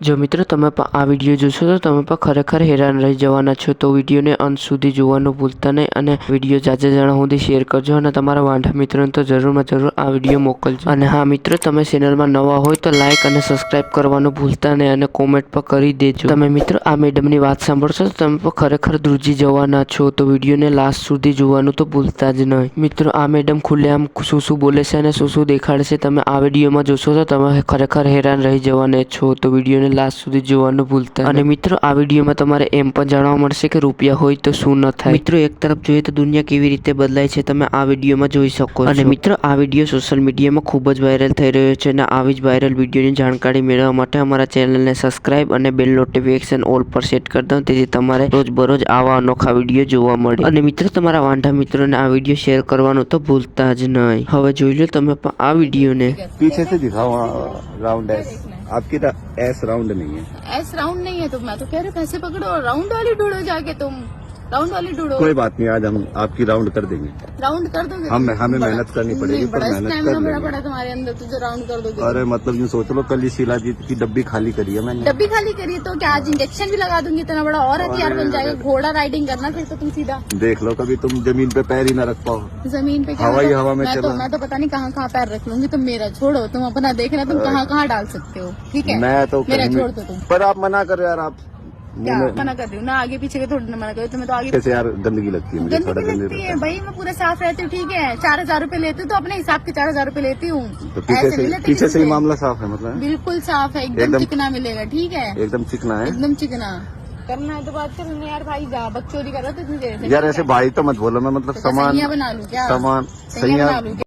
જો મિત્રો તમે પણ આ વિડીયો જોશો તો તમે પણ ખરેખર હેરાન રહી જવાના છો, તો વિડીયોને અંત સુધી જોવાનું ભૂલતા નહીં અને વિડીયો જાજા જણા સુધી શેર કરજો અને તમારા વાંઢા મિત્રોને તો જરૂરમાં જરૂર આ વિડીયો મોકલજો. અને હા મિત્રો, તમે ચેનલમાં નવા હોય તો લાઈક અને સબસ્ક્રાઇબ કરવાનું ભૂલતા નહીં અને કોમેન્ટ પણ કરી દેજો. તમે મિત્રો આ મેડમની વાત સાંભળશો તો તમે પણ ખરેખર ધ્રુજી જવાના છો, તો વિડીયોને લાસ્ટ સુધી જોવાનું તો ભૂલતા જ નહીં. મિત્રો આ મેડમ ખુલ્લેઆમ શું શું બોલે છે અને શું શું દેખાડે છે તમે આ વિડીયોમાં જોશો તો તમે ખરેખર હેરાન રહી જવાના છો, તો વિડીયોને લાસ્ટ સુધી જોવાનું ભૂલતા. અને મિત્રો આ વિડીયોમાં તમારે એમ પણ જાણવા મળશે કે રૂપિયા હોય તો શું ન થાય. મિત્રો એક તરફ જોઈએ તો દુનિયા કેવી રીતે બદલાય છે તમે આ વિડીયોમાં જોઈ શકો છો. અને મિત્રો આ વિડીયો સોશિયલ મીડિયામાં ખૂબ જ વાયરલ થઈ રહ્યો છે અને આવી જ વાયરલ વિડીયોની જાણકારી મેળવવા માટે અમારા ચેનલને સબસ્ક્રાઇબ અને બેલ નોટિફિકેશન ઓલ પર સેટ કરી દો, તેથી તમારે રોજબરોજ આવા અનોખા વિડીયો જોવા મળે. અને મિત્રો તમારા વાંઢા મિત્રોને આ વિડીયો શેર કરવાનું તો ભૂલતા જ નહીં. હવે જોઈ લો તમે પણ આ વિડીયોને. पीछे से दिखाओ राउंड एस, आपकी एस राउंड नहीं है. एस राउंड नहीं है तो मैं तो कह रही हूँ पैसे पकड़ो और राउंड वाली ढूंढो जाके, तुम राउंड वाली ढूंढो. कोई बात नहीं, आज हम आपकी राउंड कर देंगे. राउंड कर दोगे? हमें मेहनत करनी पड़ेगी, पर बड़ा मेहनत स्टैमिना कर बड़ा लेंगे. पड़ा तुम्हारे अंदर, तो जो राउंड कर दोगे. अरे मतलब यूँ सोच लो, कल ही शीला जी की डब्बी खाली करी है मैंने. डब्बी खाली करी तो क्या आज इंजेक्शन भी लगा दूंगी, इतना बड़ा और हथियार बन जाएगा. घोड़ा राइडिंग करना फिर तो तुम सीधा देख लो, कभी तुम जमीन पे पैर ही ना रख पाओ. जमीन पे. क्या हवा ही मतलब? हवा में चलो. मैं तो पता नहीं कहाँ कहाँ पैर रख लूंगी. तुम मेरा छोड़ो, तुम अपना देखना तुम कहाँ कहाँ डाल सकते हो, ठीक है? मैं तो मेरा कहीं- छोड़ दो तुम. पर आप मना करो यार, आप क्या मुंह में- मना कर रही हूँ ना, आगे पीछे के थोड़ी ना मना करो. तुम्हें तो आगे कैसे यार गंदगी लगती है मुझे, थोड़ा गंदगी गंदी लगती है लगता भाई. मैं पूरा साफ रहती हूँ, ठीक है? 4,000 रूपए लेती हूँ तो अपने हिसाब के 4,000 रूपए लेती हूँ. है. तो ऐसे नहीं लेती पीछे किसी से ही से. मामला साफ है, मतलब बिल्कुल साफ है, एकदम एकदम- चिकना मिलेगा, ठीक है? एकदम चिकना है. एकदम चिकना. करना है तो बात कर यार भाई, जा बकचोदी कर रहा था इतनी देर से. यार ऐसे भाई तो मत बोलो, मैं मतलब तो सामान सैया बना लूं क्या? सामान सैया बना सही लूं क्या?